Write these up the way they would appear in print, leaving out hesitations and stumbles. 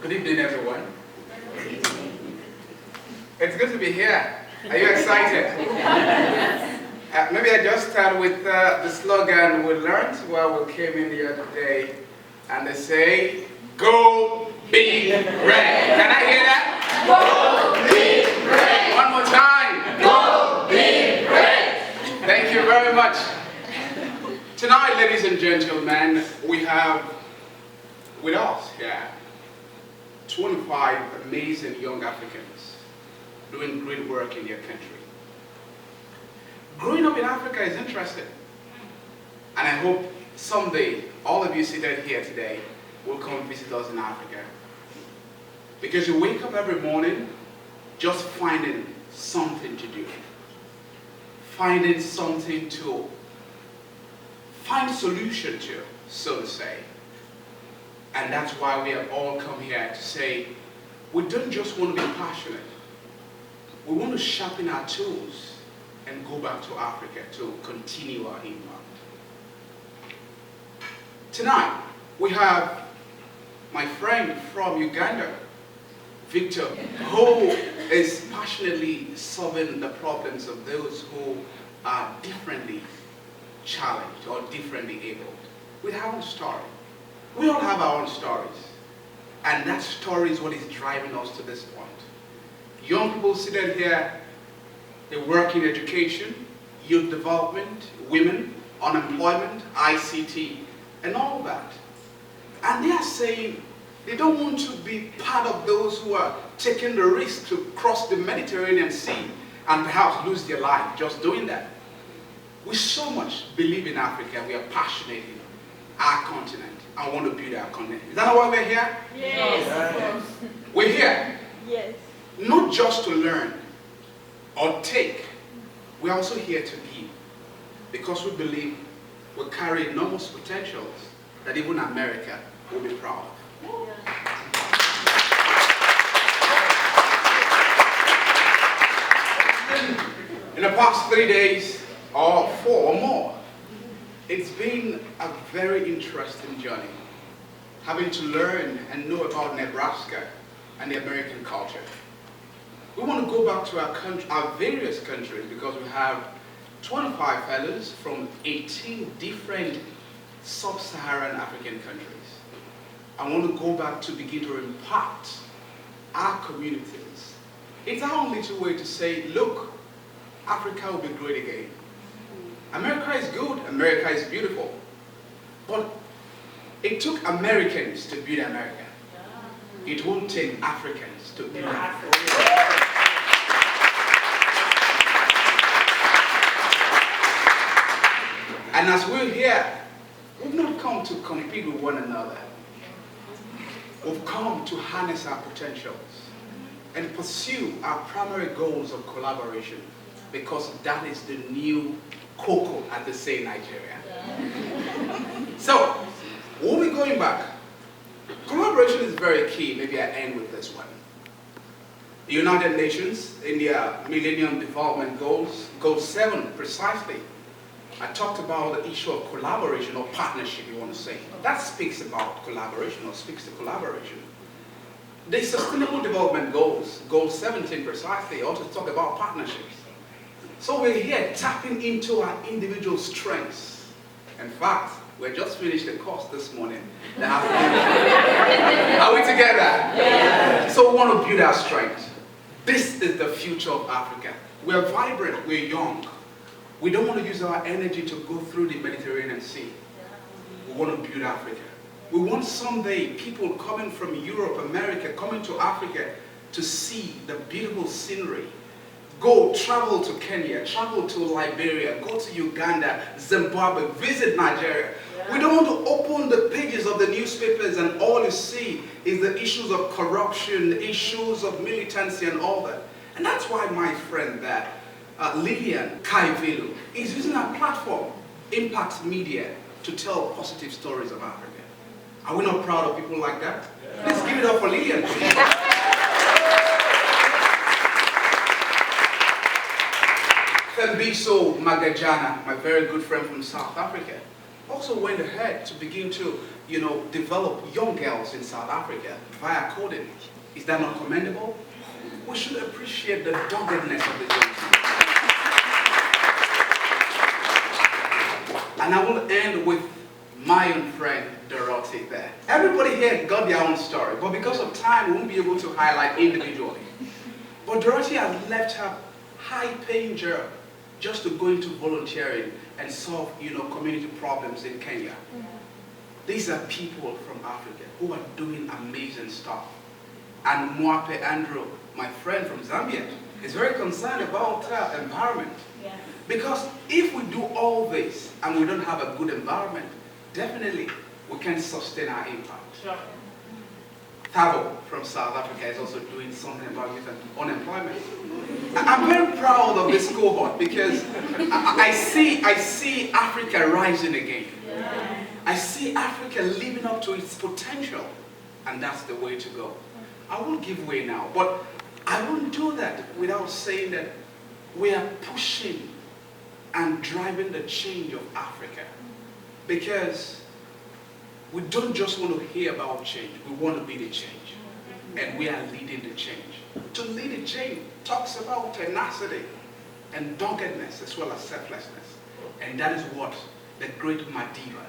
Good evening, everyone. It's good to be here. Are you excited? Maybe I just start with the slogan we learned while we came in the other day. And they say, go be great. Can I hear that? Go be great. One more time. Go be great. Thank you very much. Tonight, ladies and gentlemen, we have with us here 25 amazing young Africans doing great work in their country. Growing up in Africa is interesting. And I hope someday, all of you seated here today will come visit us in Africa. Because you wake up every morning just finding something to do. Finding something to find solution to, so to say. And that's why we have all come here to say, we don't just want to be passionate. We want to sharpen our tools and go back to Africa to continue our impact. Tonight, we have my friend from Uganda, Victor, who is passionately solving the problems of those who are differently challenged or differently abled. We have a story. We all have our own stories. And that story is what is driving us to this point. Young people seated here, they work in education, youth development, women, unemployment, ICT, and all that. And they are saying they don't want to be part of those who are taking the risk to cross the Mediterranean Sea and perhaps lose their life just doing that. We so much believe in Africa, we are passionate in our continent and want to build our continent. Is that why we're here? Yes. We're here. Yes. Not just to learn or take, we're also here to give. Because we believe we carry enormous potentials that even America will be proud of. In the past 3 days, or 4 or more, it's been a very interesting journey, having to learn and know about Nebraska and the American culture. We want to go back to our various countries because we have 25 fellows from 18 different sub-Saharan African countries. I want to go back to begin to impact our communities. It's our only way to say, look, Africa will be great again. America is good, America is beautiful. But it took Americans to build America. It won't take Africans to build Africa. And as we're here, we've not come to compete with one another. We've come to harness our potentials and pursue our primary goals of collaboration, because that is the new cocoa, as they say in Nigeria. So, we'll be going back. Collaboration is very key. Maybe I end with this one. The United Nations, in their Millennium Development Goals, Goal 7 precisely, I talked about the issue of collaboration or partnership, you want to say. That speaks about collaboration or speaks to collaboration. The Sustainable Development Goals, Goal 17 precisely, also talk about partnerships. So we're here tapping into our individual strengths. In fact, we just finished a course this morning. Are we together? Yeah. So we want to build our strength. This is the future of Africa. We're vibrant, we're young. We don't want to use our energy to go through the Mediterranean Sea. We want to build Africa. We want someday people coming from Europe, America, coming to Africa to see the beautiful scenery. Travel to Kenya, travel to Liberia, go to Uganda, Zimbabwe, visit Nigeria. Yeah. We don't want to open the pages of the newspapers and all you see is the issues of corruption, the issues of militancy and all that. And that's why my friend there, Lillian Kaivilu, is using our platform, Impact Media, to tell positive stories of Africa. Are we not proud of people like that? Yeah. Let's give it up for Lillian, please. Fembiso Magajana, my very good friend from South Africa. also went ahead to begin to, develop young girls in South Africa via coding. Is that not commendable? We should appreciate the doggedness of the young people. And I will end with my own friend, Dorothy there. Everybody here got their own story, but because of time, we won't be able to highlight individually. But Dorothy has left her high-paying job just to go into volunteering and solve, community problems in Kenya. These are people from Africa who are doing amazing stuff. And Mwape Andrew, my friend from Zambia, is very concerned about environment. Yeah. Because if we do all this and we don't have a good environment, definitely we can sustain our impact. Sure. Thabo from South Africa is also doing something about youth unemployment. I'm very proud of this cohort because I see Africa rising again. Yeah. I see Africa living up to its potential, and that's the way to go. I won't give way now, but I won't do that without saying that we are pushing and driving the change of Africa, because we don't just want to hear about change, we want to be the change, and we are leading the change. To lead the change talks about tenacity and doggedness as well as selflessness, and that is what the great Madiba,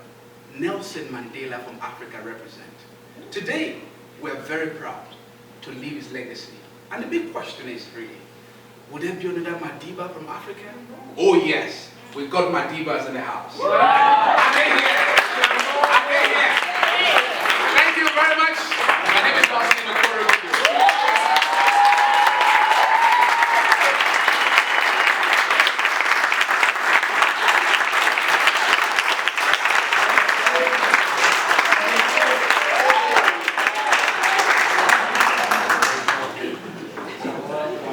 Nelson Mandela from Africa represents. Today, we are very proud to leave his legacy. And the big question is really, would there be another Madiba from Africa? Oh yes, we got Madibas in the house.